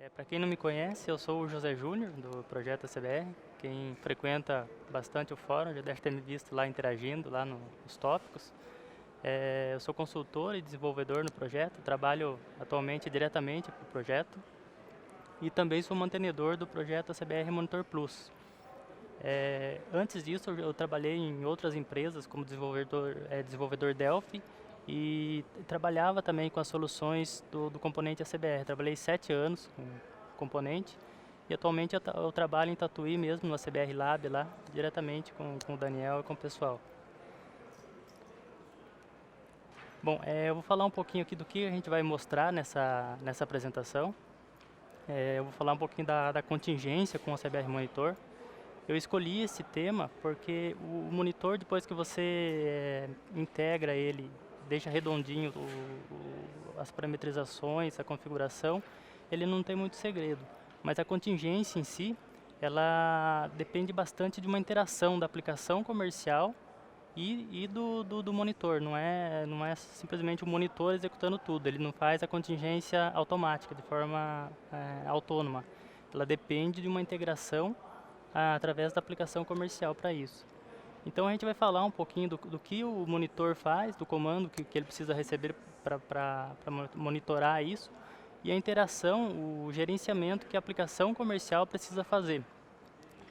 Para quem não me conhece, eu sou o José Júnior, do Projeto ACBR. Quem frequenta bastante o fórum já deve ter me visto lá interagindo, lá nos tópicos. Eu sou consultor e desenvolvedor no projeto, trabalho atualmente diretamente para o projeto e também sou mantenedor do projeto ACBR Monitor Plus. Antes disso, eu trabalhei em outras empresas como desenvolvedor Delphi e trabalhava também com as soluções do componente ACBR. Trabalhei 7 anos com o componente e atualmente eu trabalho em Tatuí mesmo, no ACBR Lab lá, diretamente com o Daniel e com o pessoal. Bom, eu vou falar um pouquinho aqui do que a gente vai mostrar nessa apresentação. Eu vou falar um pouquinho da contingência com o ACBR Monitor. Eu escolhi esse tema porque o monitor, depois que você integra ele, deixa redondinho as parametrizações, a configuração, ele não tem muito segredo. Mas a contingência em si, ela depende bastante de uma interação da aplicação comercial e do monitor. Não é simplesmente o monitor executando tudo, ele não faz a contingência automática, de forma autônoma. Ela depende de uma integração através da aplicação comercial para isso. Então a gente vai falar um pouquinho do que o monitor faz, do comando que ele precisa receber para monitorar isso, e a interação, o gerenciamento que a aplicação comercial precisa fazer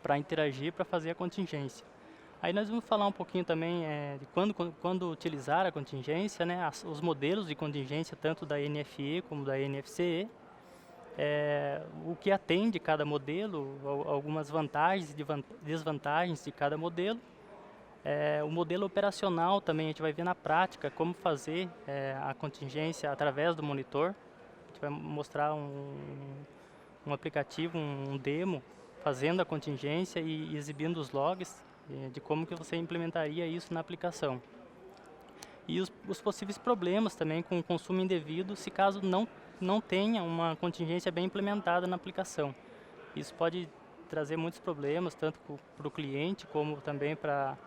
para interagir, para fazer a contingência. Aí nós vamos falar um pouquinho também de quando utilizar a contingência, né, os modelos de contingência, tanto da NFE como da NFCE, o que atende cada modelo, algumas vantagens e desvantagens de cada modelo. O modelo operacional também, a gente vai ver na prática como fazer a contingência através do monitor. A gente vai mostrar um aplicativo, um demo, fazendo a contingência e exibindo os logs de como que você implementaria isso na aplicação. E os possíveis problemas também com o consumo indevido, se caso não tenha uma contingência bem implementada na aplicação. Isso pode trazer muitos problemas, tanto para o cliente, como também para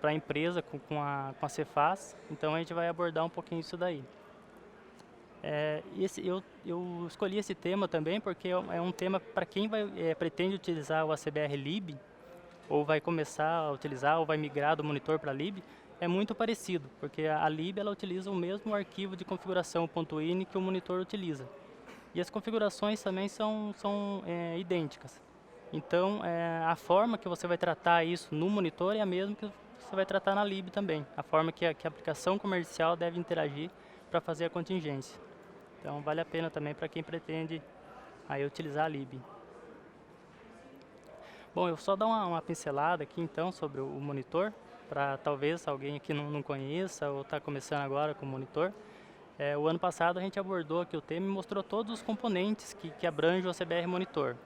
a empresa com a Cefaz. Então a gente vai abordar um pouquinho isso daí. Eu escolhi esse tema também porque é um tema para quem pretende utilizar o ACBR Lib, ou vai começar a utilizar, ou vai migrar do monitor para a Lib, é muito parecido, porque a Lib ela utiliza o mesmo arquivo de configuração .ini que o monitor utiliza. E as configurações também são idênticas. Então, a forma que você vai tratar isso no monitor é a mesma que você vai tratar na Lib também. A forma que a aplicação comercial deve interagir para fazer a contingência. Então, vale a pena também para quem pretende aí utilizar a Lib. Bom, eu vou só dar uma pincelada aqui então sobre o monitor, para talvez alguém aqui não conheça ou está começando agora com o monitor. O ano passado a gente abordou aqui o tema e mostrou todos os componentes que abrangem o ACBR Monitor.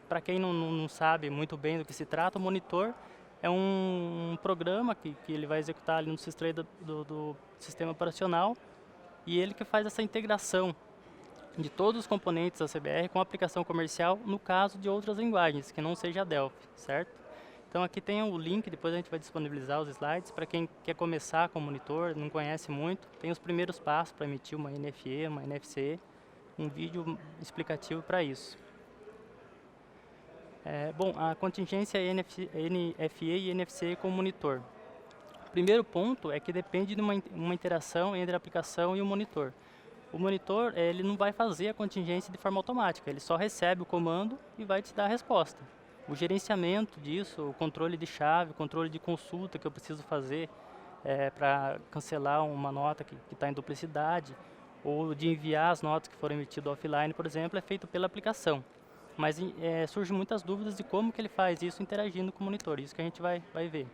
Para quem não sabe muito bem do que se trata, o monitor é um programa que ele vai executar ali no substrato do sistema operacional, e ele que faz essa integração de todos os componentes da CBR com aplicação comercial, no caso de outras linguagens, que não seja a Delphi, certo? Então aqui tem o link, depois a gente vai disponibilizar os slides, para quem quer começar com o monitor, não conhece muito, tem os primeiros passos para emitir uma NFE, uma NFC, um vídeo explicativo para isso. Bom, a contingência NFE e NFC com o monitor. O primeiro ponto é que depende de uma interação entre a aplicação e o monitor. O monitor ele não vai fazer a contingência de forma automática, ele só recebe o comando e vai te dar a resposta. O gerenciamento disso, o controle de chave, o controle de consulta que eu preciso fazer para cancelar uma nota que está em duplicidade, ou de enviar as notas que foram emitidas offline, por exemplo, é feito pela aplicação. Mas surgem muitas dúvidas de como que ele faz isso interagindo com o monitor, isso que a gente vai ver.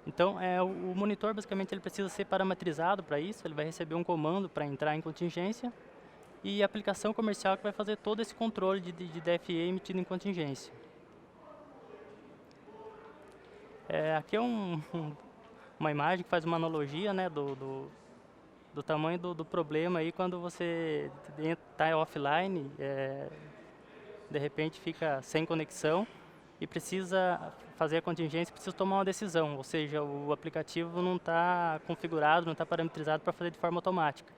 Então, o monitor, basicamente, ele precisa ser parametrizado para isso, ele vai receber um comando para entrar em contingência, e a aplicação comercial que vai fazer todo esse controle de DFE emitido em contingência. Aqui é uma imagem que faz uma analogia, né, do tamanho do problema aí quando você está offline, de repente fica sem conexão e precisa fazer a contingência, precisa tomar uma decisão, ou seja, o aplicativo não está configurado, não está parametrizado para fazer de forma automática.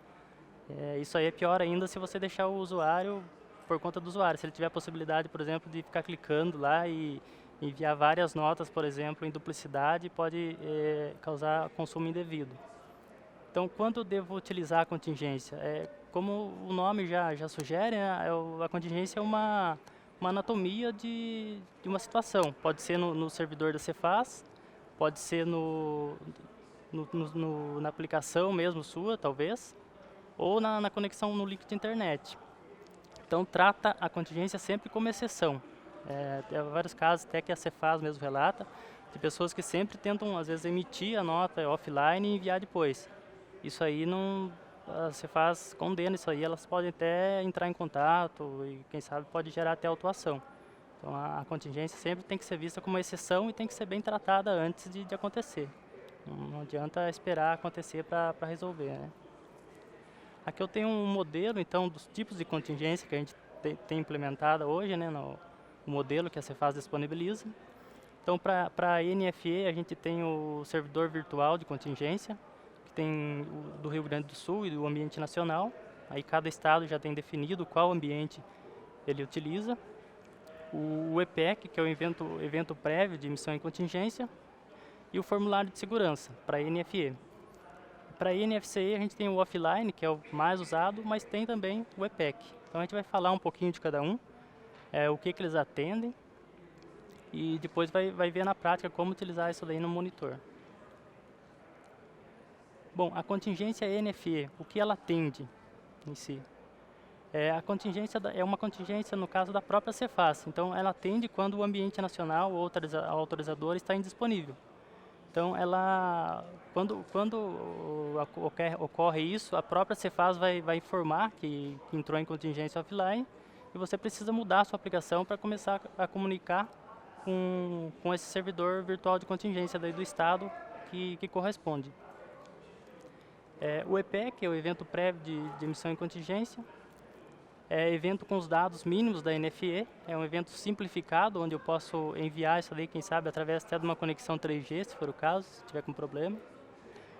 Isso aí é pior ainda se você deixar o usuário por conta do usuário. Se ele tiver a possibilidade, por exemplo, de ficar clicando lá e enviar várias notas, por exemplo, em duplicidade, pode causar consumo indevido. Então, quando eu devo utilizar a contingência? Como o nome já sugere, né, a contingência é uma anatomia de uma situação. Pode ser no servidor da Cefaz, pode ser na aplicação mesmo sua, talvez, ou na conexão no link de internet. Então, trata a contingência sempre como exceção. Tem vários casos, até que a Cefaz mesmo relata, de pessoas que sempre tentam, às vezes, emitir a nota offline e enviar depois. Isso aí não... A Cefaz condena isso aí, elas podem até entrar em contato e, quem sabe, pode gerar até autuação. Então, a contingência sempre tem que ser vista como uma exceção e tem que ser bem tratada antes de acontecer. Não adianta esperar acontecer para resolver, né? Aqui eu tenho um modelo, então, dos tipos de contingência que a gente tem implementada hoje, né, no modelo que a Cefaz disponibiliza. Então, para a NFE, a gente tem o servidor virtual de contingência, que tem do Rio Grande do Sul e do ambiente nacional. Aí cada estado já tem definido qual ambiente ele utiliza. O EPEC, que é o evento prévio de emissão em contingência, e o formulário de segurança, para a NFE. Para a NFCE a gente tem o offline, que é o mais usado, mas tem também o EPEC. Então a gente vai falar um pouquinho de cada um, o que eles atendem, e depois vai ver na prática como utilizar isso daí no monitor. Bom, a contingência NFE, o que ela atende em si? A contingência é uma contingência no caso da própria Cefaz, então ela atende quando o ambiente nacional ou autorizador está indisponível. Então, quando ocorre isso, a própria Cefaz vai informar que entrou em contingência offline e você precisa mudar a sua aplicação para começar a comunicar com esse servidor virtual de contingência daí do estado que corresponde. O EPEC é o evento prévio de emissão em contingência. É evento com os dados mínimos da NFE, é um evento simplificado, onde eu posso enviar isso daí, quem sabe, através até de uma conexão 3G, se for o caso, se tiver com problema.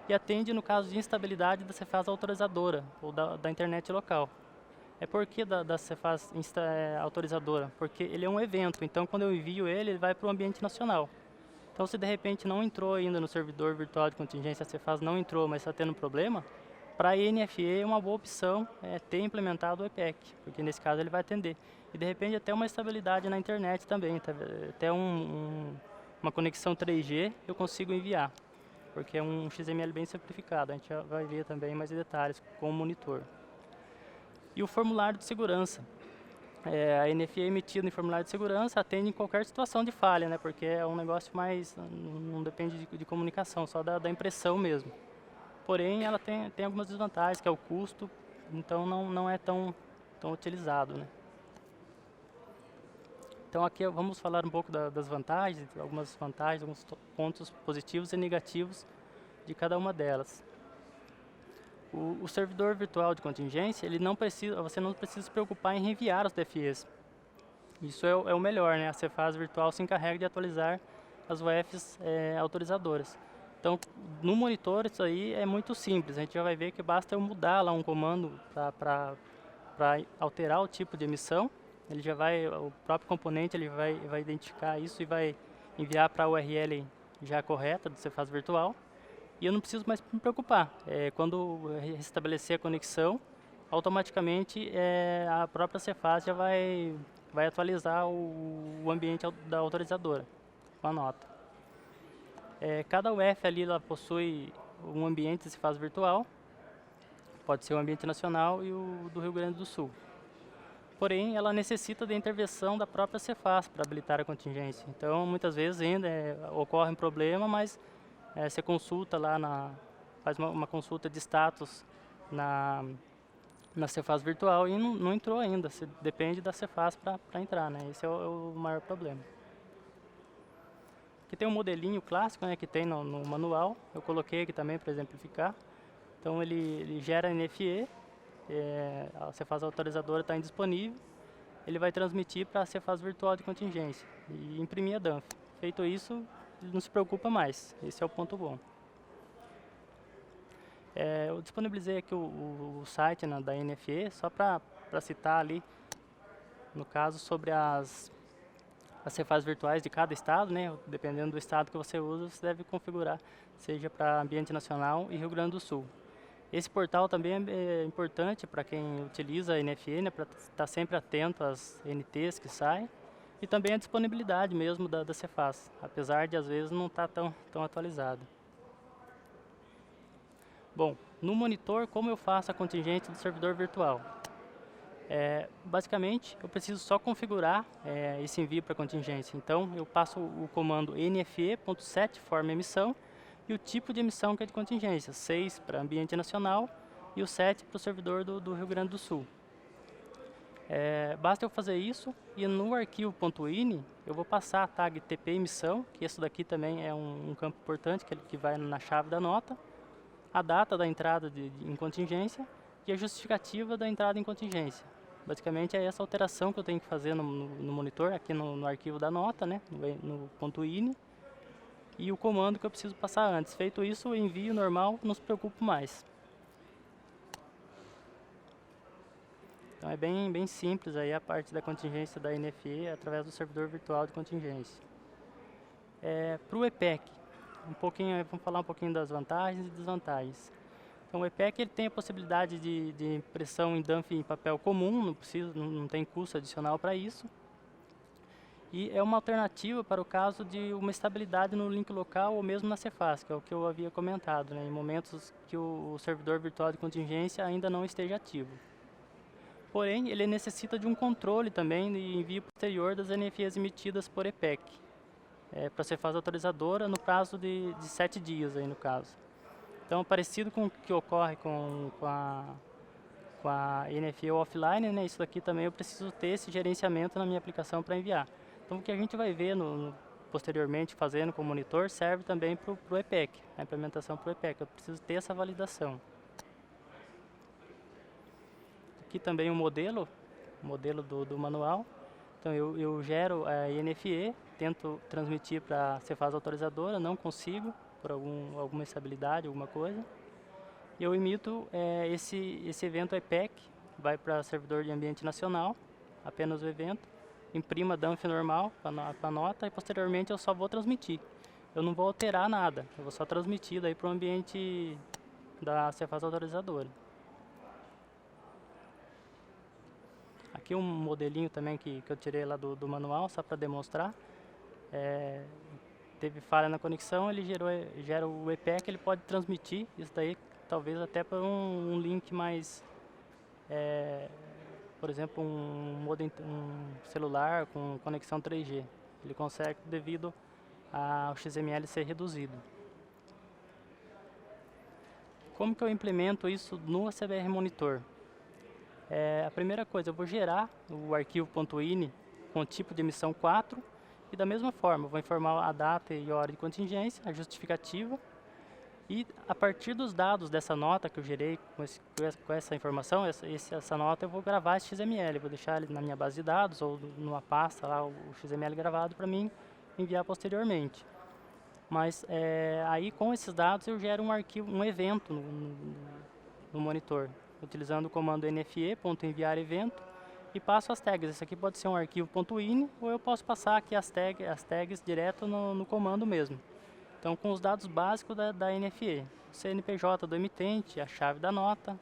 E atende no caso de instabilidade da Cefaz autorizadora, ou da internet local. Por que da Cefaz autorizadora? Porque ele é um evento, então quando eu envio ele vai para o ambiente nacional. Então se de repente não entrou ainda no servidor virtual de contingência, a Cefaz não entrou, mas está tendo problema, para a NFE é uma boa opção ter implementado o EPEC, porque nesse caso ele vai atender. E de repente até uma estabilidade na internet também, até uma conexão 3G eu consigo enviar, porque é um XML bem simplificado, a gente já vai ver também mais detalhes com o monitor. E o formulário de segurança. A NFE emitido em formulário de segurança atende em qualquer situação de falha, né, porque é um negócio mais, não depende de comunicação, só da impressão mesmo. Porém, ela tem algumas desvantagens, que é o custo, então não é tão utilizado, né? Então aqui vamos falar um pouco das vantagens, alguns pontos positivos e negativos de cada uma delas. O servidor virtual de contingência, você não precisa se preocupar em reenviar os DFEs. Isso é o melhor, né? A Cefaz virtual se encarrega de atualizar as UFs autorizadoras. Então, no monitor, isso aí é muito simples. A gente já vai ver que basta eu mudar lá um comando para alterar o tipo de emissão. O próprio componente ele vai identificar isso e vai enviar para a URL já correta do Cefaz virtual. E eu não preciso mais me preocupar. Quando restabelecer a conexão, automaticamente a própria Cefaz já vai atualizar o ambiente da autorizadora com a nota. Cada UF ali ela possui um ambiente de Cefaz virtual, pode ser o ambiente nacional e o do Rio Grande do Sul. Porém, ela necessita da intervenção da própria Cefaz para habilitar a contingência. Então, muitas vezes ainda ocorre um problema, mas você consulta lá, faz uma consulta de status na Cefaz virtual e não entrou ainda. Você depende da Cefaz para entrar, né? Esse é o maior problema. Aqui tem um modelinho clássico, né, que tem no manual. Eu coloquei aqui também para exemplificar. Então ele gera NFE, a Cefaz autorizadora está indisponível. Ele vai transmitir para a Cefaz virtual de contingência e imprimir a DANF. Feito isso, ele não se preocupa mais. Esse é o ponto bom. Eu disponibilizei aqui o site, né, da NFE, só para citar ali, no caso, sobre as Cefaz virtuais de cada estado, né? Dependendo do estado que você usa, você deve configurar, seja para ambiente nacional e Rio Grande do Sul. Esse portal também é importante para quem utiliza a NFE, né, para estar sempre atento às NTs que saem, e também a disponibilidade mesmo da Cefaz, apesar de às vezes não estar tão atualizada. Bom, no monitor, como eu faço a contingência do servidor virtual? Basicamente, eu preciso só configurar esse envio para contingência. Então, eu passo o comando nfe.set forma emissão e o tipo de emissão que é de contingência, 6 para ambiente nacional e o 7 para o servidor do Rio Grande do Sul. Basta eu fazer isso e no arquivo .ini eu vou passar a tag TP emissão, que isso daqui também é um campo importante, que vai na chave da nota, a data da entrada em contingência e a justificativa da entrada em contingência. Basicamente é essa alteração que eu tenho que fazer no monitor, aqui no arquivo da nota, né, no .ini, e o comando que eu preciso passar antes. Feito isso, o envio normal não se preocupo mais. Então é bem simples aí a parte da contingência da NFE através do servidor virtual de contingência. Para o EPEC, vamos falar um pouquinho das vantagens e desvantagens. Então o EPEC ele tem a possibilidade de impressão em dump em papel comum, não tem custo adicional para isso. E é uma alternativa para o caso de uma estabilidade no link local ou mesmo na Cefaz, que é o que eu havia comentado, né, em momentos que o servidor virtual de contingência ainda não esteja ativo. Porém, ele necessita de um controle também de envio posterior das NFEs emitidas por EPEC, para a Cefaz autorizadora no prazo de 7 dias, aí no caso. Então, parecido com o que ocorre com a NFE offline, né, isso daqui também eu preciso ter esse gerenciamento na minha aplicação para enviar. Então, o que a gente vai ver posteriormente fazendo com o monitor serve também para o EPEC, a implementação para o EPEC. Eu preciso ter essa validação. Aqui também o modelo do manual. Então, eu gero a NFE, tento transmitir para a Cefaz autorizadora, não consigo, por alguma instabilidade, alguma coisa. E eu emito esse evento EPEC, vai para servidor de ambiente nacional, apenas o evento, imprimo a dump normal para a nota e posteriormente eu só vou transmitir. Eu não vou alterar nada, eu vou só transmitir daí para o ambiente da Cefaz autorizadora. Aqui um modelinho também que eu tirei lá do manual, só para demonstrar. Teve falha na conexão, ele gera o EPEC, ele pode transmitir isso daí, talvez até para um link mais, por exemplo, um celular com conexão 3G. Ele consegue devido ao XML ser reduzido. Como que eu implemento isso no CBR Monitor? A primeira coisa, eu vou gerar o arquivo .ini com o tipo de emissão 4 e da mesma forma, eu vou informar a data e hora de contingência, a justificativa e a partir dos dados dessa nota que eu gerei com essa informação, essa nota eu vou gravar esse XML, vou deixar ele na minha base de dados ou numa pasta lá, o XML gravado para mim enviar posteriormente. Mas aí com esses dados eu gero um arquivo, um evento no monitor, utilizando o comando nfe.enviar-evento e passo as tags. Esse aqui pode ser um arquivo .ini ou eu posso passar aqui as tags direto no comando mesmo. Então, com os dados básicos da NFE, o CNPJ do emitente, a chave da nota,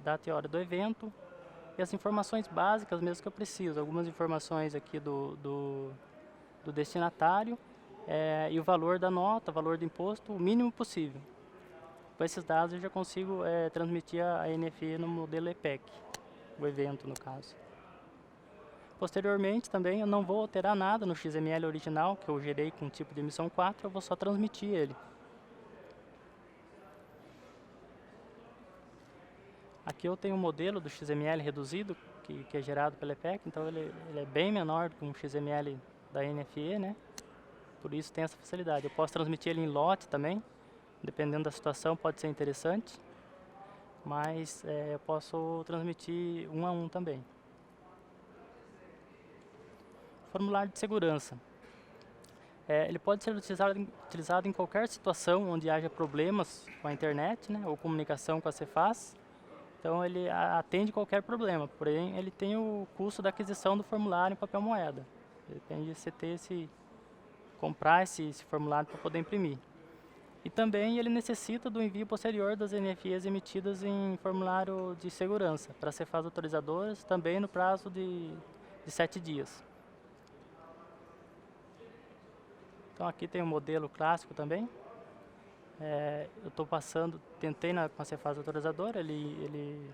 data e hora do evento e as informações básicas mesmo que eu preciso. Algumas informações aqui do destinatário e o valor da nota, valor do imposto, o mínimo possível. Com esses dados eu já consigo transmitir a NFE no modelo EPEC, o evento no caso. Posteriormente também eu não vou alterar nada no XML original que eu gerei com o tipo de emissão 4, eu vou só transmitir ele. Aqui eu tenho um modelo do XML reduzido que é gerado pela EPEC, então ele é bem menor do que um XML da NFE, né? Por isso tem essa facilidade. Eu posso transmitir ele em lote também, dependendo da situação pode ser interessante, mas eu posso transmitir um a um também. Formulário de segurança. Ele pode ser utilizado em qualquer situação onde haja problemas com a internet, né, ou comunicação com a Cefaz. Então ele atende qualquer problema, porém ele tem o custo da aquisição do formulário em papel moeda. Depende de você comprar esse formulário para poder imprimir. E também ele necessita do envio posterior das NFEs emitidas em formulário de segurança para Cefaz autorizadoras, também no prazo de 7 dias. Então aqui tem o modelo clássico também. Eu estou tentei com a Cefaz autorizadora, ele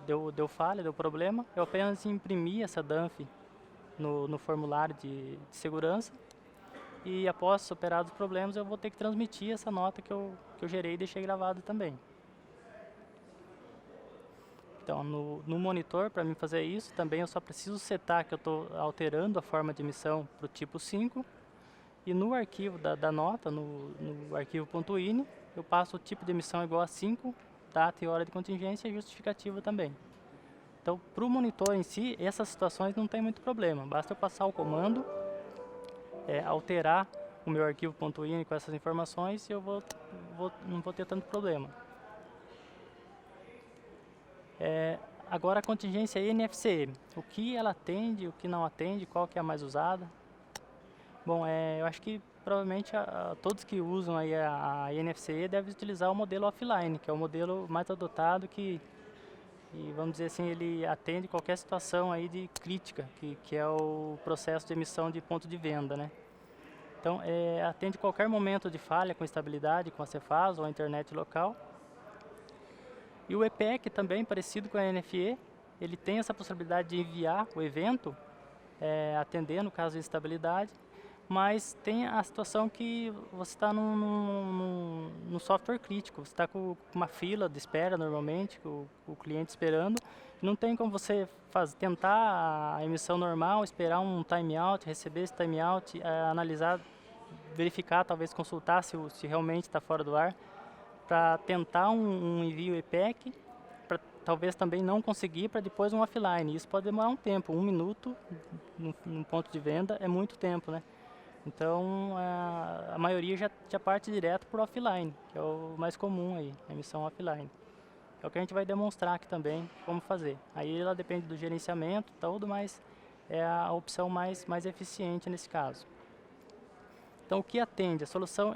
deu falha, deu problema. Eu apenas imprimi essa DANF no formulário de segurança e após superados os problemas eu vou ter que transmitir essa nota que eu gerei e deixei gravado também. Então no monitor, para mim fazer isso, também eu só preciso setar que eu estou alterando a forma de emissão para o tipo 5. E no arquivo da nota, no arquivo .ini, eu passo o tipo de emissão igual a 5, data e hora de contingência e justificativa também. Então, para o monitor em si, essas situações não tem muito problema. Basta eu passar o comando, alterar o meu arquivo .ini com essas informações e eu não vou ter tanto problema. Agora a contingência NFC, o que ela atende, o que não atende, qual que é a mais usada. Bom, eu acho que provavelmente todos que usam aí a NFC devem utilizar o modelo offline, que é o modelo mais adotado e vamos dizer assim, ele atende qualquer situação aí de crítica, que é o processo de emissão de ponto de venda, né? Então, atende qualquer momento de falha com estabilidade, com a Cefaz ou a internet local. E o EPEC também, parecido com a NFE, ele tem essa possibilidade de enviar o evento, atendendo caso de instabilidade, mas tem a situação que você está num software crítico, você está com uma fila de espera normalmente, o cliente esperando, não tem como você tentar a emissão normal, esperar um timeout, receber esse timeout, analisar, verificar, talvez consultar se realmente está fora do ar, para tentar um envio EPEC, para talvez também não conseguir, para depois um offline. Isso pode demorar um tempo, 1 minuto num ponto de venda é muito tempo, né? Então, a maioria já parte direto por offline, que é o mais comum aí, a emissão offline. É o que a gente vai demonstrar aqui também, como fazer. Aí ela depende do gerenciamento e tudo, mas é a opção mais eficiente nesse caso. Então, o que atende? A solução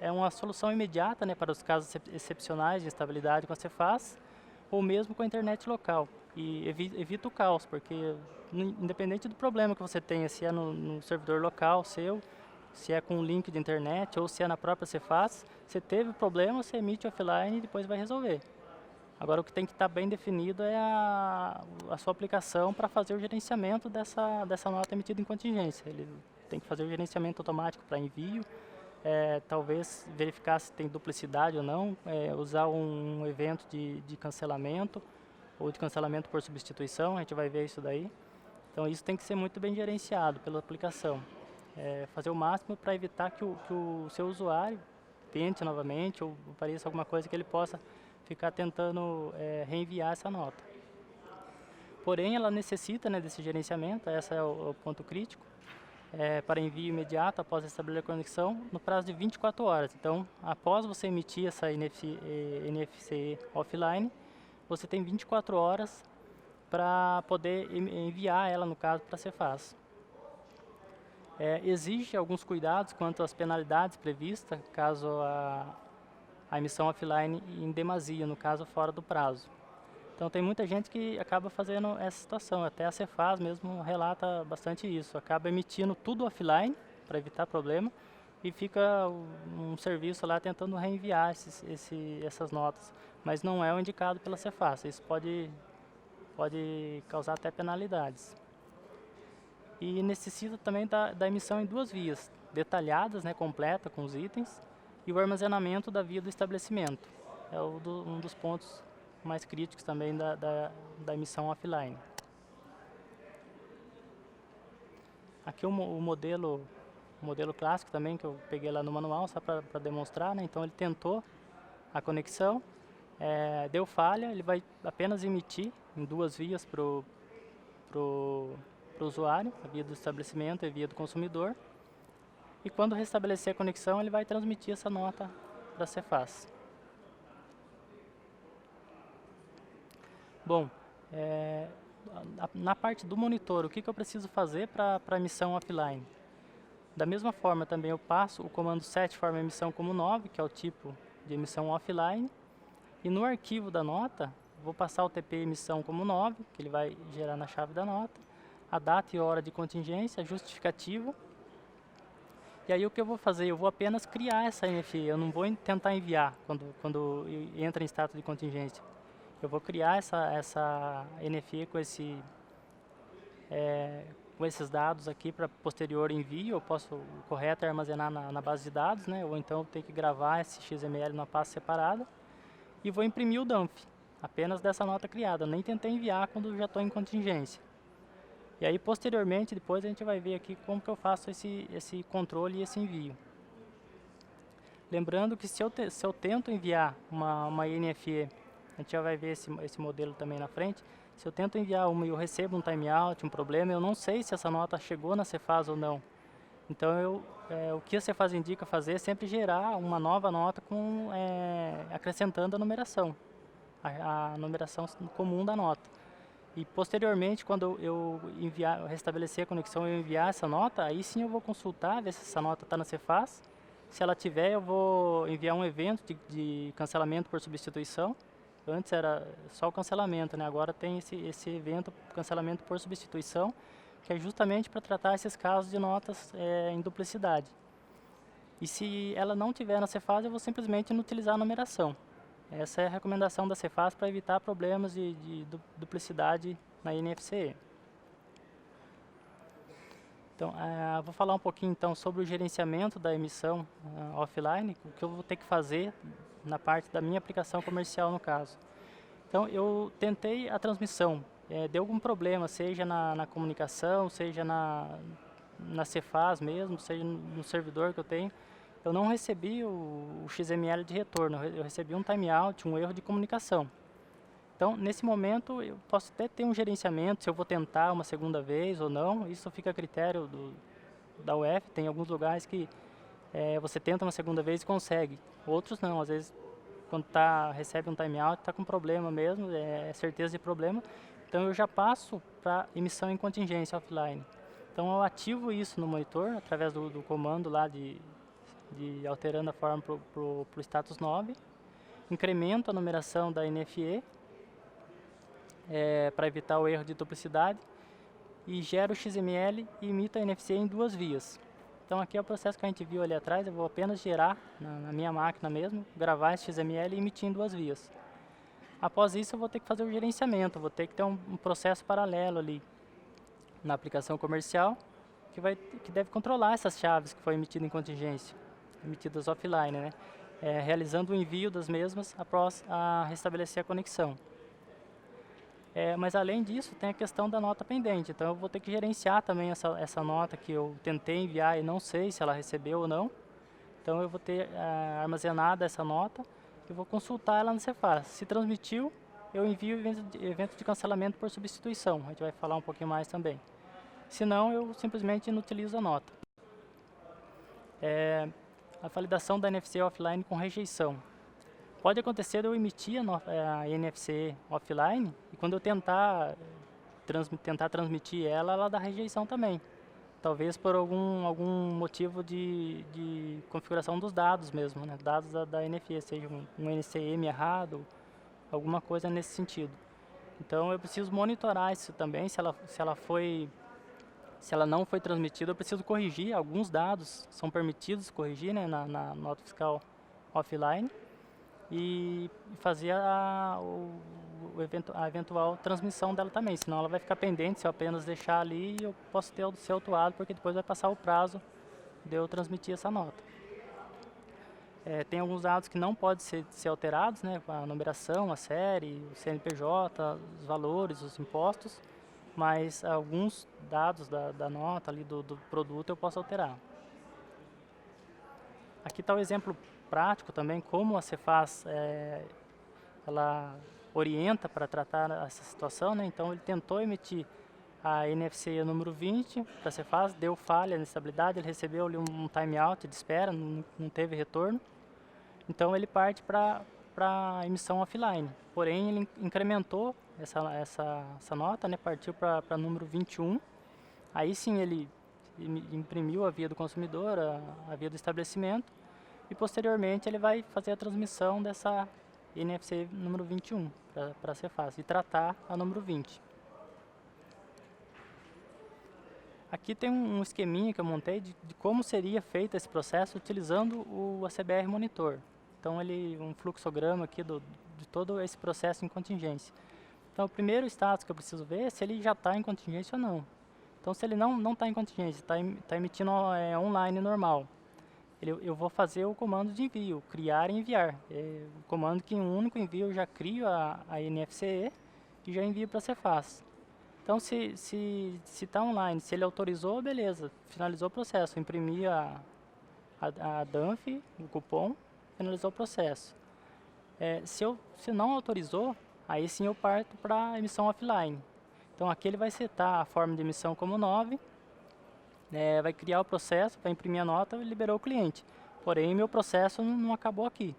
é uma solução imediata, né, para os casos excepcionais de instabilidade com a Cefaz, ou mesmo com a internet local. E evita o caos, porque independente do problema que você tenha, se é no servidor local seu, se é com um link de internet ou se é na própria Cefaz, você teve problema, você emite offline e depois vai resolver. Agora o que tem que estar bem definido é a sua aplicação para fazer o gerenciamento dessa nota emitida em contingência. Ele tem que fazer o gerenciamento automático para envio, talvez verificar se tem duplicidade ou não, usar um evento de cancelamento ou de cancelamento por substituição, a gente vai ver isso daí. Então isso tem que ser muito bem gerenciado pela aplicação. Fazer o máximo para evitar que o seu usuário tente novamente ou apareça alguma coisa que ele possa ficar tentando reenviar essa nota. Porém, ela necessita, né, desse gerenciamento, esse é o ponto crítico, para envio imediato após estabelecer a conexão no prazo de 24 horas. Então, após você emitir essa NFC offline, você tem 24 horas para poder enviar ela, no caso, para a Cefaz. Existe alguns cuidados quanto às penalidades previstas, caso a emissão offline em demasia, no caso, fora do prazo. Então, tem muita gente que acaba fazendo essa situação, até a Cefaz mesmo relata bastante isso, acaba emitindo tudo offline, para evitar problema, e fica um serviço lá tentando reenviar essas notas, mas não é o indicado pela Cefaz, isso pode causar até penalidades. E necessita também da emissão em 2 vias, detalhadas, né, completa com os itens, e o armazenamento da via do estabelecimento. É um dos pontos mais críticos também da emissão offline. Aqui o modelo clássico também, que eu peguei lá no manual, só para demonstrar, né? Então ele tentou a conexão, deu falha, ele vai apenas emitir em 2 vias para o usuário, a via do estabelecimento e a via do consumidor. e quando restabelecer a conexão, ele vai transmitir essa nota da Cefaz. Bom, na parte do monitor, o que eu preciso fazer para a emissão offline? Da mesma forma, também eu passo o comando set forma emissão como 9, que é o tipo de emissão offline, e no arquivo da nota, vou passar o TP emissão como 9, que ele vai gerar na chave da nota, a data e hora de contingência, justificativa. E aí o que eu vou fazer? Eu vou apenas criar essa NFE, eu não vou tentar enviar quando entra em status de contingência. Eu vou criar essa NFE com esses dados aqui para posterior envio. O correto é armazenar na base de dados, né? Ou então eu tenho que gravar esse XML numa pasta separada. E vou imprimir o dump, apenas dessa nota criada. Eu nem tentei enviar quando já estou em contingência. E aí, posteriormente, depois a gente vai ver aqui como que eu faço esse controle e esse envio. Lembrando que se eu tento enviar uma INFE, a gente já vai ver esse modelo também na frente, se eu tento enviar uma e eu recebo um timeout, um problema, eu não sei se essa nota chegou na Cefaz ou não. Então, o que a Cefaz indica fazer é sempre gerar uma nova nota acrescentando a numeração comum da nota. E posteriormente, quando eu restabelecer a conexão e eu enviar essa nota, aí sim eu vou consultar, ver se essa nota está na Cefaz. Se ela tiver, eu vou enviar um evento de cancelamento por substituição. Antes era só o cancelamento, né? Agora tem esse evento, cancelamento por substituição, que é justamente para tratar esses casos de notas em duplicidade. E se ela não tiver na Cefaz, eu vou simplesmente inutilizar a numeração. Essa é a recomendação da Cefaz para evitar problemas de duplicidade na INFCE. Então, vou falar um pouquinho então sobre o gerenciamento da emissão offline, o que eu vou ter que fazer na parte da minha aplicação comercial no caso. Então, eu tentei a transmissão, deu algum problema, seja na comunicação, seja na Cefaz mesmo, seja no servidor que eu tenho. Eu não recebi o XML de retorno, eu recebi um timeout, um erro de comunicação. Então, nesse momento, eu posso até ter um gerenciamento, se eu vou tentar uma segunda vez ou não, isso fica a critério da UF. Tem alguns lugares que você tenta uma segunda vez e consegue, outros não. Às vezes, quando recebe um timeout, está com problema mesmo, é certeza de problema. Então, eu já passo para emissão em contingência offline. Então, eu ativo isso no monitor, através do comando lá de alterando a forma para o status 9, incremento a numeração da NFE para evitar o erro de duplicidade e gero o XML e imito a NFC em 2 vias. Então aqui é o processo que a gente viu ali atrás, eu vou apenas gerar na minha máquina mesmo, gravar esse XML e emitir em 2 vias. Após isso eu vou ter que fazer o gerenciamento, vou ter que ter um processo paralelo ali na aplicação comercial que deve controlar essas chaves que foi emitida em contingência, emitidas offline, né? Realizando o envio das mesmas após restabelecer a conexão. Mas além disso, tem a questão da nota pendente, então eu vou ter que gerenciar também essa nota que eu tentei enviar e não sei se ela recebeu ou não. Então eu vou ter armazenada essa nota e vou consultar ela no Cefaz. Se transmitiu, eu envio o evento de cancelamento por substituição, a gente vai falar um pouquinho mais também. Se não, eu simplesmente inutilizo a nota. A validação da NFC offline com rejeição. Pode acontecer de eu emitir a NFC offline e quando eu tentar transmitir ela dá rejeição também. Talvez por algum motivo de configuração dos dados mesmo, né? Dados da NFE, seja um NCM errado, alguma coisa nesse sentido. Então eu preciso monitorar isso também, se ela não foi transmitida, eu preciso corrigir. Alguns dados são permitidos corrigir, né, na nota fiscal offline e fazer a eventual transmissão dela também, senão ela vai ficar pendente se eu apenas deixar ali e eu posso ser autuado porque depois vai passar o prazo de eu transmitir essa nota. Tem alguns dados que não podem ser alterados, né, a numeração, a série, o CNPJ, os valores, os impostos, mas alguns dados da nota ali do produto eu posso alterar. Aqui está o exemplo prático também, como a Cefaz ela orienta para tratar essa situação, né? Então ele tentou emitir a NFC número 20 para a Cefaz, deu falha na estabilidade, ele recebeu ali um timeout de espera, não teve retorno. Então ele parte para a emissão offline. Porém, ele incrementou essa nota, né, partiu para número 21. Aí sim ele imprimiu a via do consumidor, a via do estabelecimento, e posteriormente ele vai fazer a transmissão dessa NFC número 21 para a Cefaz e tratar a número 20. Aqui tem um esqueminha que eu montei de como seria feito esse processo utilizando o ACBR Monitor. Então, um fluxograma aqui de todo esse processo em contingência. Então, o primeiro status que eu preciso ver é se ele já está em contingência ou não. Então, se ele não está em contingência, está emitindo online normal, eu vou fazer o comando de envio, criar e enviar. O comando que em um único envio eu já crio a NFCE e já envio para a Cefaz. Então, se está online, se ele autorizou, beleza, finalizou o processo. Imprimi a DANF, o cupom, finalizou o processo. Se não autorizou, aí sim eu parto para emissão offline. Então, aqui ele vai setar a forma de emissão como 9, vai criar o processo, vai imprimir a nota e liberou o cliente. Porém, meu processo não acabou aqui.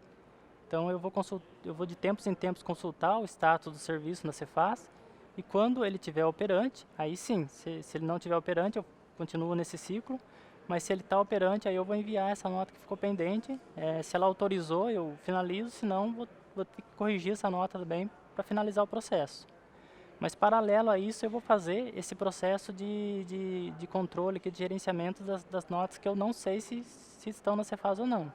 Então, eu vou de tempos em tempos consultar o status do serviço na Cefaz. E quando ele tiver operante, aí sim, se ele não tiver operante, eu continuo nesse ciclo. Mas se ele está operante, aí eu vou enviar essa nota que ficou pendente. Se ela autorizou, eu finalizo, senão vou ter que corrigir essa nota também para finalizar o processo. Mas paralelo a isso, eu vou fazer esse processo de controle, de gerenciamento das notas que eu não sei se estão na Cefaz ou não.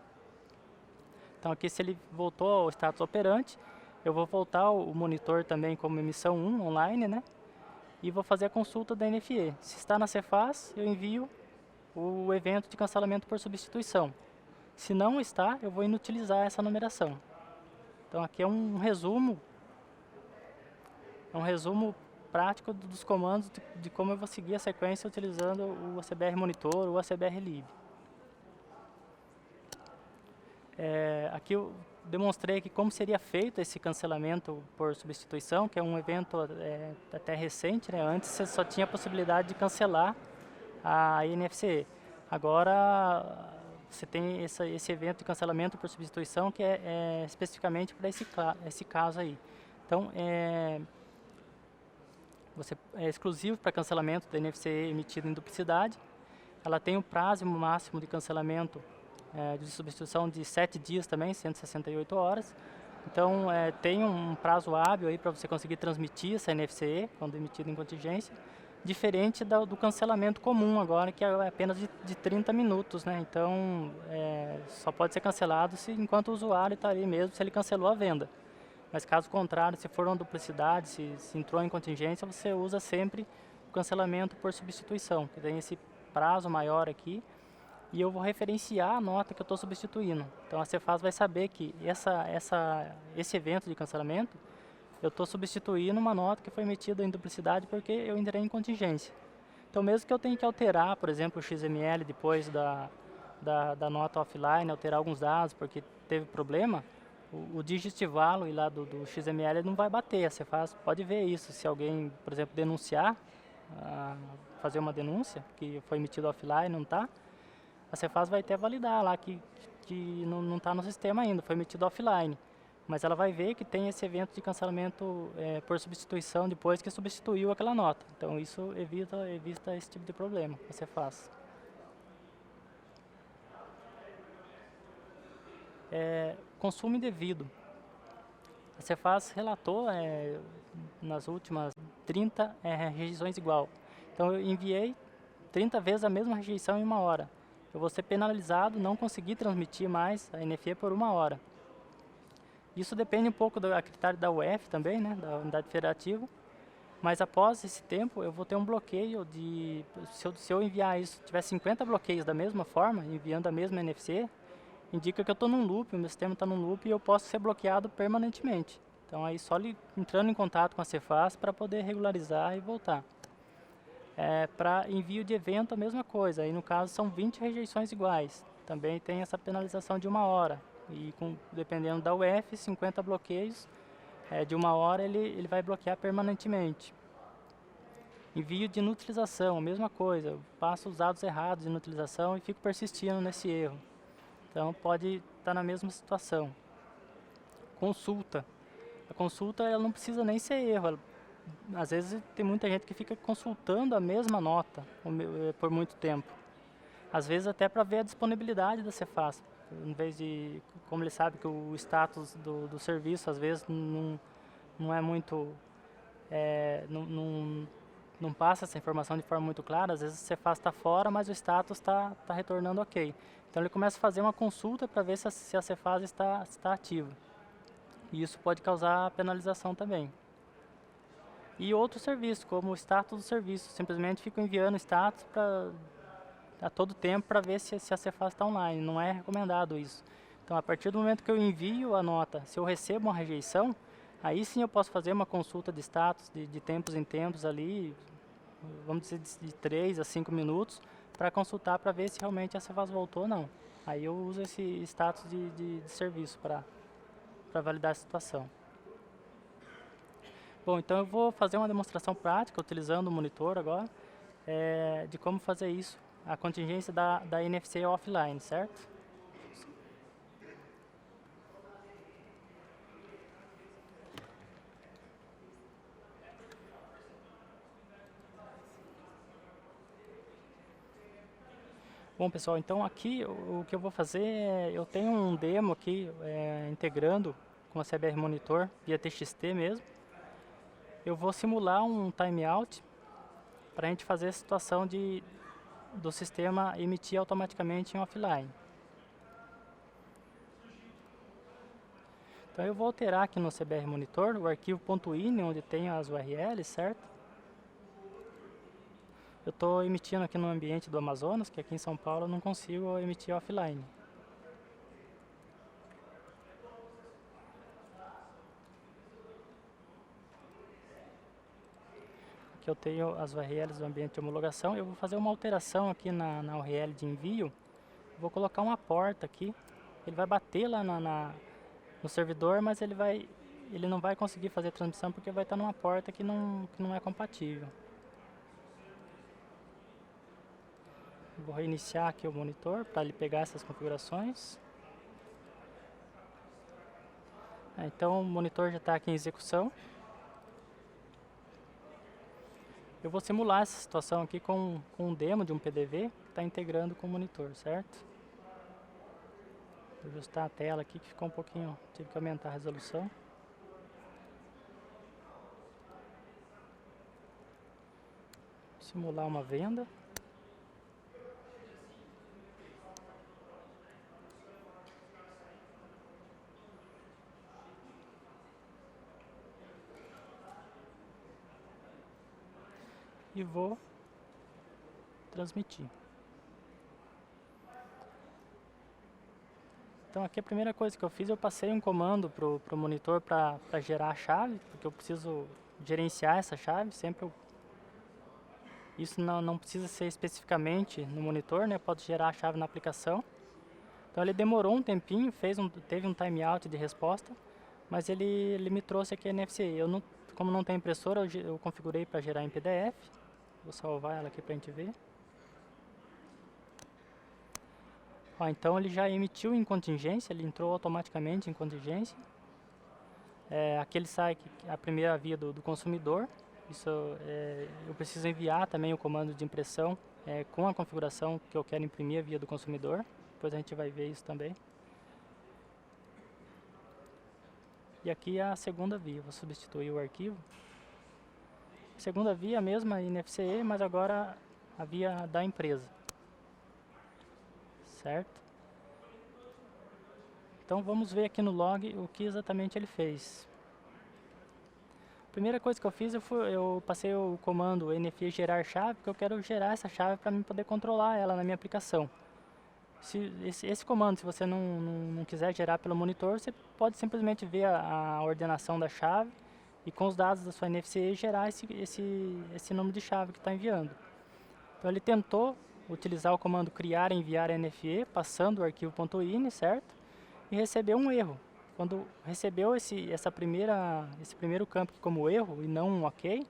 Então aqui, se ele voltou ao status operante, eu vou voltar o monitor também como emissão 1 online, né? E vou fazer a consulta da NFE. Se está na Cefaz, eu envio o evento de cancelamento por substituição. Se não está, eu vou inutilizar essa numeração. Então aqui é um resumo prático dos comandos de como eu vou seguir a sequência utilizando o ACBR Monitor ou o ACBR Lib. Aqui eu demonstrei aqui como seria feito esse cancelamento por substituição, que é um evento até recente, né? Antes você só tinha a possibilidade de cancelar a NFC. Agora você tem esse evento de cancelamento por substituição que é especificamente para esse caso aí. Então, é exclusivo para cancelamento da NFC emitida em duplicidade. Ela tem um prazo máximo de cancelamento de substituição de 7 dias também, 168 horas. Então, tem um prazo hábil aí para você conseguir transmitir essa NFCE quando emitida em contingência, diferente do cancelamento comum agora, que é apenas de 30 minutos, né? Então, só pode ser cancelado enquanto o usuário está ali mesmo, se ele cancelou a venda. Mas caso contrário, se for uma duplicidade, se entrou em contingência, você usa sempre o cancelamento por substituição, que tem esse prazo maior aqui, e eu vou referenciar a nota que eu estou substituindo. Então a Cefaz vai saber que esse evento de cancelamento, eu estou substituindo uma nota que foi emitida em duplicidade porque eu entrei em contingência. Então mesmo que eu tenha que alterar, por exemplo, o XML depois da nota offline, alterar alguns dados porque teve problema, o digestival lá do XML não vai bater. A Cefaz pode ver isso. Se alguém, por exemplo, denunciar, fazer uma denúncia que foi emitido offline, não está, a Cefaz vai até validar lá que não está no sistema ainda, foi emitido offline. Mas ela vai ver que tem esse evento de cancelamento por substituição depois que substituiu aquela nota. Então isso evita esse tipo de problema, a Cefaz. Consumo indevido. A Cefaz relatou nas últimas 30 rejeições igual. Então eu enviei 30 vezes a mesma rejeição em 1 hora. Eu vou ser penalizado, não conseguir transmitir mais a NFE por 1 hora. Isso depende um pouco do critério da UF também, né, da unidade federativa. Mas após esse tempo, eu vou ter um bloqueio se eu enviar isso, tiver 50 bloqueios da mesma forma, enviando a mesma NFC, indica que eu estou num loop, o meu sistema está num loop e eu posso ser bloqueado permanentemente. Então aí só entrando em contato com a Cefaz para poder regularizar e voltar. Para envio de evento a mesma coisa, aí no caso são 20 rejeições iguais. Também tem essa penalização de 1 hora. E dependendo da UF, 50 bloqueios de 1 hora ele vai bloquear permanentemente. Envio de inutilização, mesma coisa, eu passo os dados errados de inutilização e fico persistindo nesse erro. Então pode estar na mesma situação. Consulta. A consulta ela não precisa nem ser erro. Às vezes tem muita gente que fica consultando a mesma nota por muito tempo. Às vezes até para ver a disponibilidade da Cefaz. Em vez de, como ele sabe que o status do serviço às vezes não é muito, não passa essa informação de forma muito clara, às vezes a Cefaz está fora, mas o status está retornando ok. Então ele começa a fazer uma consulta para ver se a Cefaz está ativa. E isso pode causar penalização também. E outros serviços, como o status do serviço, simplesmente fico enviando status a todo tempo para ver se a Cefaz está online. Não é recomendado isso. Então, a partir do momento que eu envio a nota, se eu recebo uma rejeição, aí sim eu posso fazer uma consulta de status de tempos em tempos ali, vamos dizer de 3 a 5 minutos, para consultar para ver se realmente a Cefaz voltou ou não. Aí eu uso esse status de serviço para validar a situação. Bom, então eu vou fazer uma demonstração prática utilizando o monitor agora, de como fazer isso, a contingência da NFC offline, certo? Bom pessoal, então aqui o que eu vou fazer eu tenho um demo aqui integrando com a CBR Monitor via TXT mesmo. Eu vou simular um timeout para a gente fazer a situação do sistema emitir automaticamente em offline. Então eu vou alterar aqui no CBR Monitor o arquivo .ini, onde tem as URLs, certo? Eu estou emitindo aqui no ambiente do Amazonas, que aqui em São Paulo eu não consigo emitir offline. Aqui eu tenho as URLs do ambiente de homologação. Eu vou fazer uma alteração aqui na URL de envio. Vou colocar uma porta aqui. Ele vai bater lá no servidor, mas ele não vai conseguir fazer a transmissão porque vai estar numa porta que não é compatível. Vou reiniciar aqui o monitor para ele pegar essas configurações. Então o monitor já está aqui em execução. Eu vou simular essa situação aqui com um demo de um PDV que está integrando com o monitor, certo? Vou ajustar a tela aqui que ficou um pouquinho, tive que aumentar a resolução. Simular uma venda. E vou transmitir. Então aqui a primeira coisa que eu fiz, eu passei um comando para o monitor para gerar a chave, porque eu preciso gerenciar essa chave, isso não precisa ser especificamente no monitor, né? Pode gerar a chave na aplicação. Então ele demorou um tempinho, teve um timeout de resposta, mas ele me trouxe aqui a NFC. Como não tem impressora, eu configurei para gerar em PDF. Vou salvar ela aqui para a gente ver. Ó, então ele já emitiu em contingência, ele entrou automaticamente em contingência. Aqui ele sai a primeira via do consumidor. Isso eu preciso enviar também o comando de impressão com a configuração que eu quero imprimir a via do consumidor. Depois a gente vai ver isso também. E aqui a segunda via, vou substituir o arquivo. Segunda via, a mesma NFC, mas agora a via da empresa. Certo? Então vamos ver aqui no log o que exatamente ele fez. A primeira coisa que eu fiz, eu passei o comando NFI gerar chave, porque eu quero gerar essa chave para mim poder controlar ela na minha aplicação. Esse comando, se você não quiser gerar pelo monitor, você pode simplesmente ver a ordenação da chave e com os dados da sua NFC gerar esse número de chave que está enviando. Então ele tentou utilizar o comando criar e enviar NFE, passando o arquivo .ini, certo? E recebeu um erro. Quando recebeu esse primeiro campo como erro e não um OK,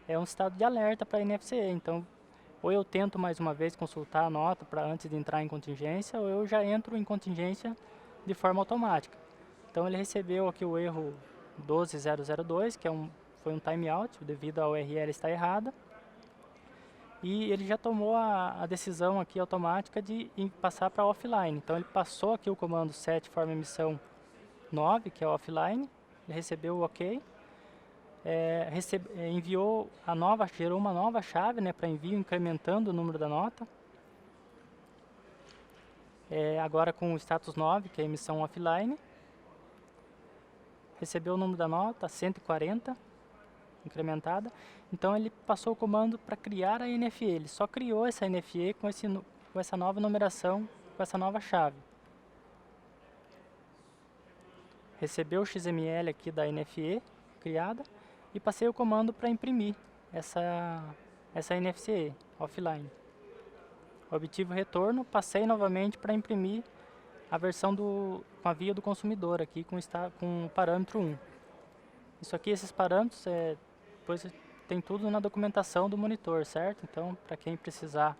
é um estado de alerta para a NFCE. Então, ou eu tento mais uma vez consultar a nota para antes de entrar em contingência, ou eu já entro em contingência de forma automática. Então ele recebeu aqui o erro 12002, que foi um timeout devido à URL estar errada. E ele já tomou a decisão aqui automática de passar para offline. Então ele passou aqui o comando set forma emissão 9, que é offline, ele recebeu o OK. Enviou gerou uma nova chave, né, para envio, incrementando o número da nota. Agora com o status 9, que é a emissão offline. Recebeu o número da nota, 140, incrementada. Então ele passou o comando para criar a NFE. Ele só criou essa NFE com essa nova numeração, com essa nova chave. Recebeu o XML aqui da NFE criada e passei o comando para imprimir essa NFCE offline. Obtive o retorno, passei novamente para imprimir a versão com a via do consumidor aqui com o parâmetro 1. Isso aqui, esses parâmetros, depois tem tudo na documentação do monitor, certo? Então, para quem precisar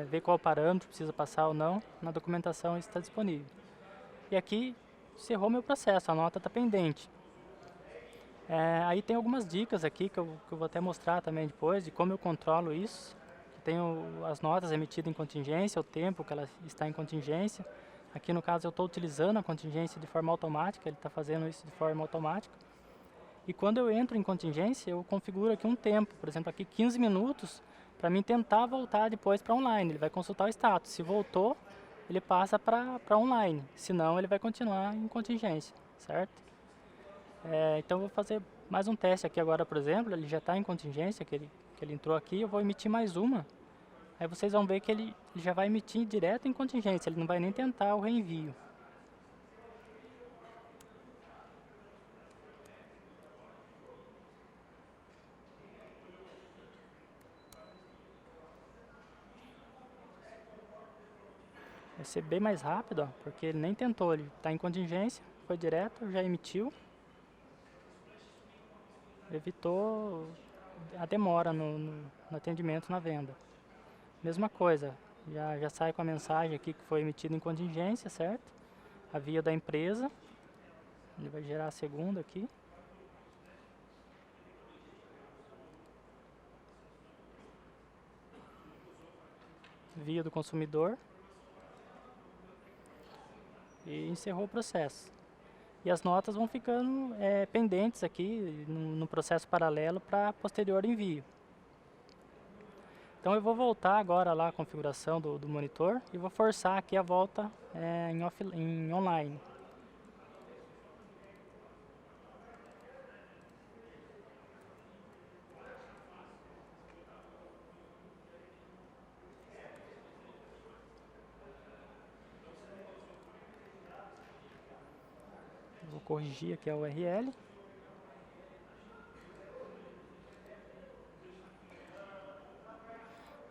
ver qual parâmetro precisa passar ou não, na documentação está disponível. E aqui encerrou meu processo, a nota está pendente. Aí tem algumas dicas aqui que eu vou até mostrar também depois, de como eu controlo isso. Tenho as notas emitidas em contingência, o tempo que ela está em contingência. Aqui no caso eu estou utilizando a contingência de forma automática, ele está fazendo isso de forma automática. E quando eu entro em contingência, eu configuro aqui um tempo, por exemplo, aqui 15 minutos, para mim tentar voltar depois para online. Ele vai consultar o status. Se voltou, ele passa para online, senão ele vai continuar em contingência, certo? Então eu vou fazer mais um teste aqui agora, por exemplo, ele já está em contingência, que ele entrou aqui, eu vou emitir mais uma. Aí vocês vão ver que ele já vai emitir direto em contingência, ele não vai nem tentar o reenvio. Vai ser bem mais rápido, ó, porque ele nem tentou, ele está em contingência, foi direto, já emitiu. Evitou a demora no atendimento na venda. Mesma coisa, já sai com a mensagem aqui que foi emitida em contingência, certo? A via da empresa. Ele vai gerar a segunda aqui. Via do consumidor. E encerrou o processo. E as notas vão ficando pendentes aqui no processo paralelo para posterior envio. Então eu vou voltar agora lá à configuração do monitor e vou forçar aqui a volta em online. Vou corrigir aqui a URL.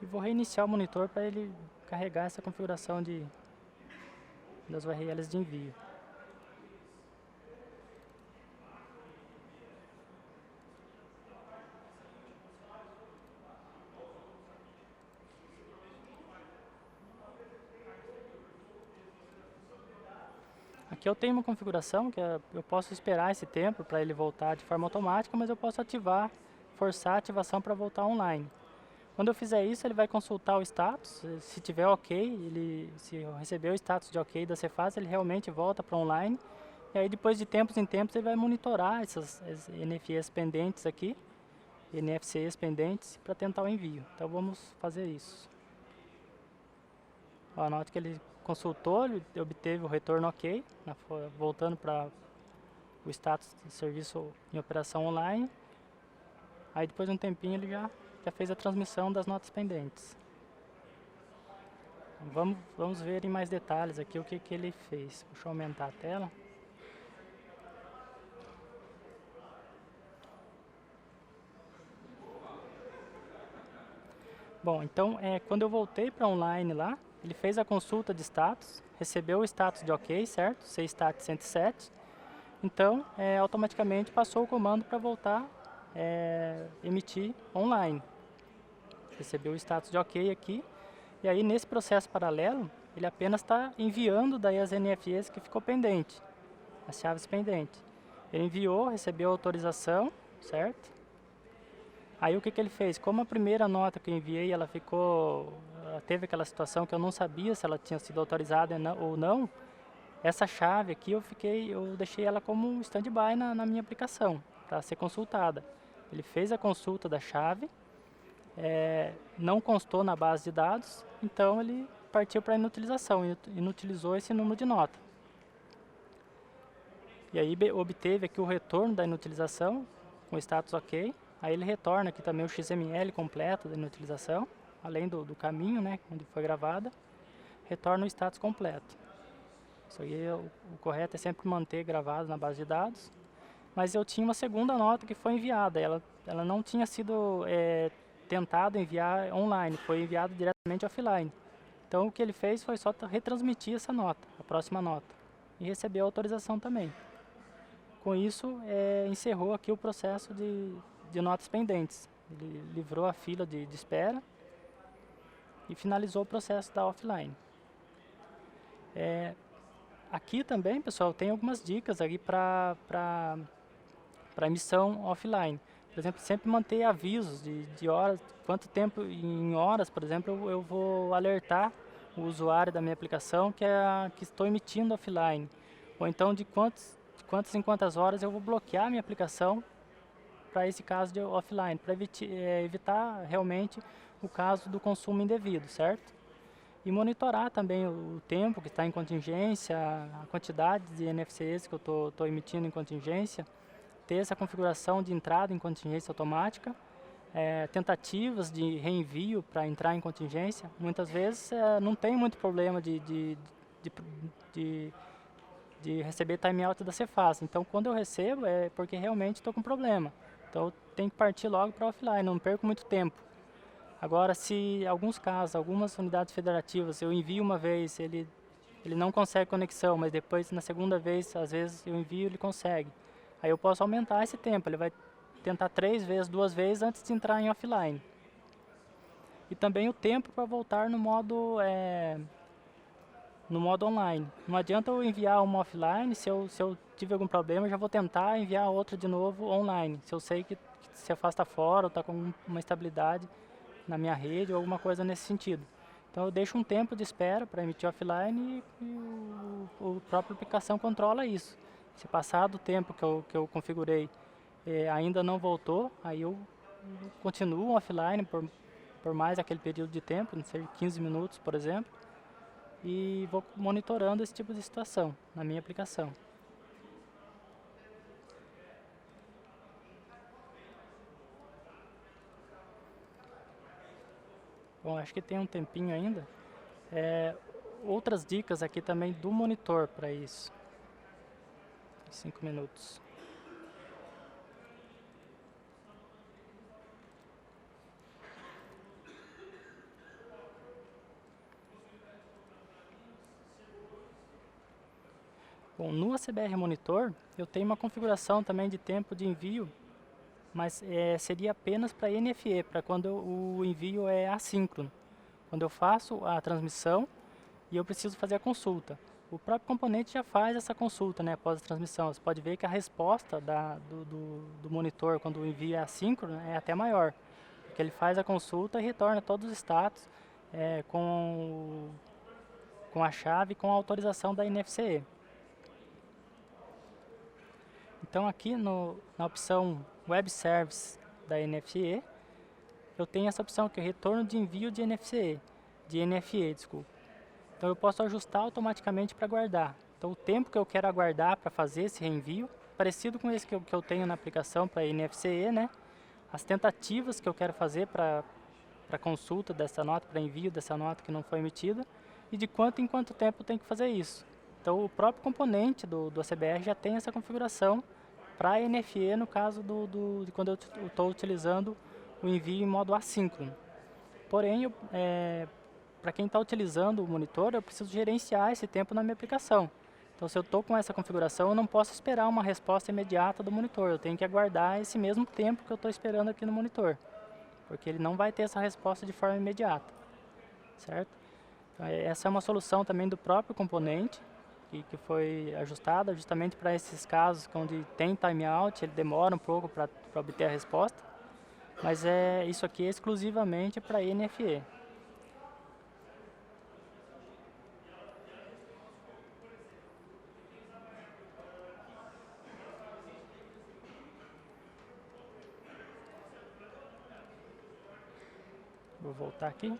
E vou reiniciar o monitor para ele carregar essa configuração das URLs de envio. Aqui eu tenho uma configuração que eu posso esperar esse tempo para ele voltar de forma automática, mas eu posso forçar a ativação para voltar online. Quando eu fizer isso, ele vai consultar o status, se tiver ok, se receber o status de ok da Cefaz, ele realmente volta para online. E aí depois de tempos em tempos ele vai monitorar essas NFEs pendentes aqui, NFCEs pendentes, para tentar o envio. Então vamos fazer isso. Ó, note que ele consultou, ele obteve o retorno ok, voltando para o status de serviço em operação online. Aí depois de um tempinho ele já fez a transmissão das notas pendentes. Vamos ver em mais detalhes aqui o que ele fez. Deixa eu aumentar a tela. Bom, então quando eu voltei para online lá, ele fez a consulta de status, recebeu o status de ok, certo? CStat 107. Então, automaticamente passou o comando para voltar emitir online. Recebeu o status de OK aqui, e aí nesse processo paralelo, ele apenas está enviando daí as NFEs que ficou pendente, as chaves pendentes. Ele enviou, recebeu a autorização, certo? Aí o que ele fez? Como a primeira nota que eu enviei, ela teve aquela situação que eu não sabia se ela tinha sido autorizada ou não, essa chave aqui eu deixei ela como stand-by na minha aplicação, para ser consultada. Ele fez a consulta da chave, não constou na base de dados, então ele partiu para a inutilização, inutilizou esse número de nota. E aí obteve aqui o retorno da inutilização, com status OK. Aí ele retorna aqui também o XML completo da inutilização, além do caminho, né, onde foi gravada, retorna o status completo. Isso aí, o correto é sempre manter gravado na base de dados. Mas eu tinha uma segunda nota que foi enviada, ela não tinha sido tentado enviar online, foi enviada diretamente offline. Então o que ele fez foi só retransmitir essa nota, a próxima nota, e recebeu a autorização também. Com isso, encerrou aqui o processo de notas pendentes. Ele livrou a fila de espera e finalizou o processo da offline. Aqui também, pessoal, tem algumas dicas aqui para emissão offline. Por exemplo, sempre manter avisos de horas, quanto tempo em horas, por exemplo, eu vou alertar o usuário da minha aplicação que estou emitindo offline. Ou então de quantas em quantas horas eu vou bloquear a minha aplicação para esse caso de offline, para evitar realmente o caso do consumo indevido, certo? E monitorar também o tempo que está em contingência, a quantidade de NFCs que eu estou emitindo em contingência, ter essa configuração de entrada em contingência automática, tentativas de reenvio para entrar em contingência. Muitas vezes não tem muito problema de receber timeout da Cefaz. Então, quando eu recebo, é porque realmente estou com problema. Então, eu tenho que partir logo para offline, não perco muito tempo. Agora, se em alguns casos, algumas unidades federativas, eu envio uma vez, ele não consegue conexão, mas depois, na segunda vez, às vezes eu envio, ele consegue. Aí eu posso aumentar esse tempo, ele vai tentar 3 vezes, 2 vezes antes de entrar em offline. E também o tempo para voltar no modo online. Não adianta eu enviar uma offline, se eu tiver algum problema, eu já vou tentar enviar outra de novo online. Se eu sei que se afasta fora ou está com uma estabilidade na minha rede ou alguma coisa nesse sentido. Então eu deixo um tempo de espera para emitir offline e o própria aplicação controla isso. Se passar do tempo que eu configurei ainda não voltou, aí eu continuo offline por mais aquele período de tempo, não sei, 15 minutos, por exemplo, e vou monitorando esse tipo de situação na minha aplicação. Bom, acho que tem um tempinho ainda. Outras dicas aqui também do monitor para isso. 5 minutos. Bom, no ACBR Monitor, eu tenho uma configuração também de tempo de envio, mas seria apenas para NFE, para quando o envio é assíncrono. Quando eu faço a transmissão e eu preciso fazer a consulta. O próprio componente já faz essa consulta, né, após a transmissão. Você pode ver que a resposta do monitor, quando o envio é assíncrono, é até maior. Porque ele faz a consulta e retorna todos os status com a chave e com a autorização da NFCE. Então aqui na opção Web Service da NFE, eu tenho essa opção aqui, retorno de envio de NFE, desculpa. Então eu posso ajustar automaticamente para guardar. Então o tempo que eu quero aguardar para fazer esse reenvio, parecido com esse que eu tenho na aplicação para NFCE, né? As tentativas que eu quero fazer para consulta dessa nota, para envio dessa nota que não foi emitida, e de quanto em quanto tempo eu tenho que fazer isso. Então o próprio componente do ACBR já tem essa configuração para NFE no caso de quando eu estou utilizando o envio em modo assíncrono. Porém, para quem está utilizando o monitor, eu preciso gerenciar esse tempo na minha aplicação. Então, se eu estou com essa configuração, eu não posso esperar uma resposta imediata do monitor. Eu tenho que aguardar esse mesmo tempo que eu estou esperando aqui no monitor, porque ele não vai ter essa resposta de forma imediata, certo? Então, essa é uma solução também do próprio componente, que foi ajustada justamente para esses casos onde tem timeout, ele demora um pouco para obter a resposta, mas isso aqui é exclusivamente para NFE. Vou voltar aqui.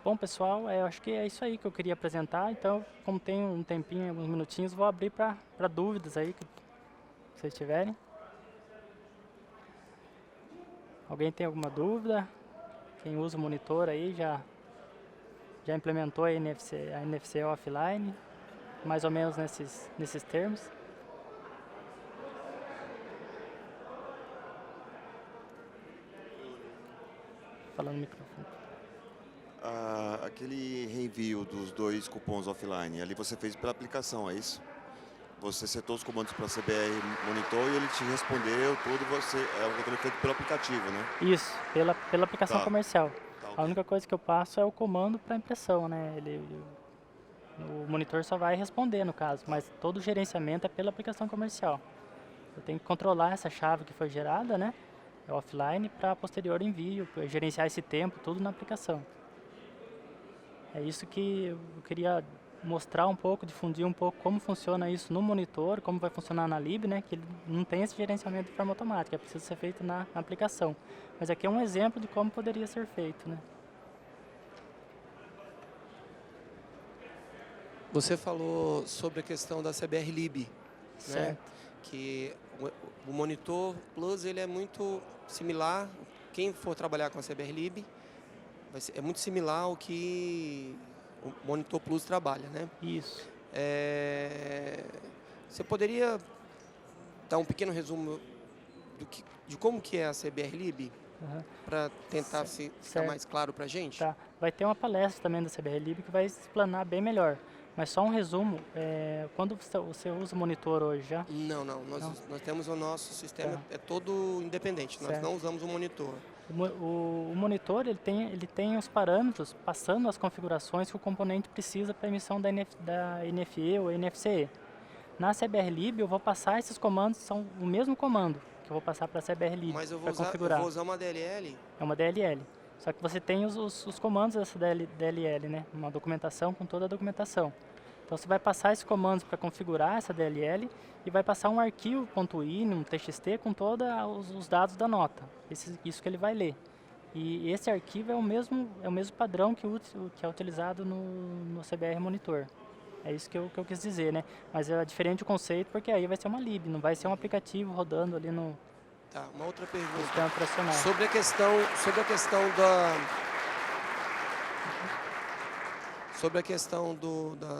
Bom, pessoal, eu acho que é isso aí que eu queria apresentar. Então, como tem um tempinho, alguns minutinhos, vou abrir para dúvidas aí que vocês tiverem. Alguém tem alguma dúvida? Quem usa o monitor aí já implementou a NFC offline, mais ou menos nesses termos. Falando no microfone. Aquele reenvio dos 2 cupons offline, ali você fez pela aplicação, é isso? Você setou os comandos para CBR Monitor e ele te respondeu tudo, é o controle feito pelo aplicativo, né? Isso, pela aplicação comercial. Tá, A única coisa que eu passo é o comando para impressão, né? O monitor só vai responder no caso, mas todo o gerenciamento é pela aplicação comercial. Eu tenho que controlar essa chave que foi gerada, né? Offline para posterior envio, gerenciar esse tempo, tudo na aplicação. É isso que eu queria mostrar um pouco, difundir um pouco como funciona isso no monitor, como vai funcionar na lib, né? Que ele não tem esse gerenciamento de forma automática, é preciso ser feito na aplicação. Mas aqui é um exemplo de como poderia ser feito, né? Você falou sobre a questão da CBR Lib, né? Que o Monitor Plus ele é muito similar. Quem for trabalhar com a CBR Lib é muito similar ao que o Monitor Plus trabalha, né? Isso. Você poderia dar um pequeno resumo de como que é a CBR Lib? Para tentar ficar mais claro para a gente? Tá. Vai ter uma palestra também da CBR Lib que vai explanar bem melhor. Mas só um resumo, quando você usa o monitor hoje já? Não. Nós temos o nosso sistema, é todo independente, nós não usamos o monitor. O monitor ele tem os parâmetros passando as configurações que o componente precisa para emissão da NFE ou NFCE. Na CBR Lib eu vou passar esses comandos, são o mesmo comando que eu vou passar para a CBR Lib para configurar. Eu vou usar uma DLL? É uma DLL. Só que você tem os comandos dessa DLL, né? Uma documentação com toda a documentação. Então você vai passar esses comandos para configurar essa DLL e vai passar um arquivo .ini, um TXT com todos os dados da nota. Isso que ele vai ler. E esse arquivo é o mesmo padrão que é utilizado no CBR Monitor. É isso que eu quis dizer, né? Mas é diferente o conceito porque aí vai ser uma lib, não vai ser um aplicativo rodando ali no... Tá, uma outra pergunta. Sistema operacional. Sobre a questão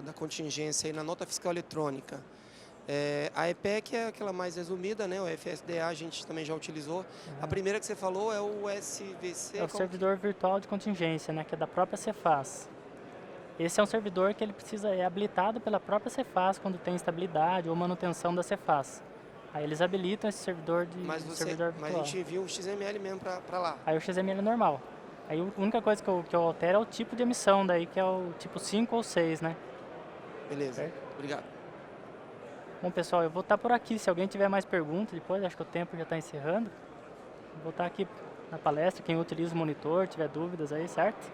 da contingência aí na nota fiscal eletrônica. A EPEC é aquela mais resumida, né? O FSDA a gente também já utilizou. A primeira que você falou é o SVC. É o servidor virtual de contingência, né? Que é da própria Cefaz. Esse é um servidor que ele é habilitado pela própria Cefaz quando tem estabilidade ou manutenção da Cefaz. Aí eles habilitam esse servidor servidor virtual. Mas a gente envia um XML mesmo para lá. Aí o XML é normal. Aí a única coisa que eu altero é o tipo de emissão daí, que é o tipo 5 ou 6, né? Beleza, certo? Obrigado. Bom, pessoal, eu vou estar por aqui. Se alguém tiver mais perguntas depois, acho que o tempo já está encerrando. Vou estar aqui na palestra, quem utiliza o monitor, tiver dúvidas aí, certo?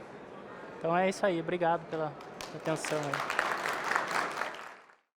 Então é isso aí, obrigado pela atenção aí.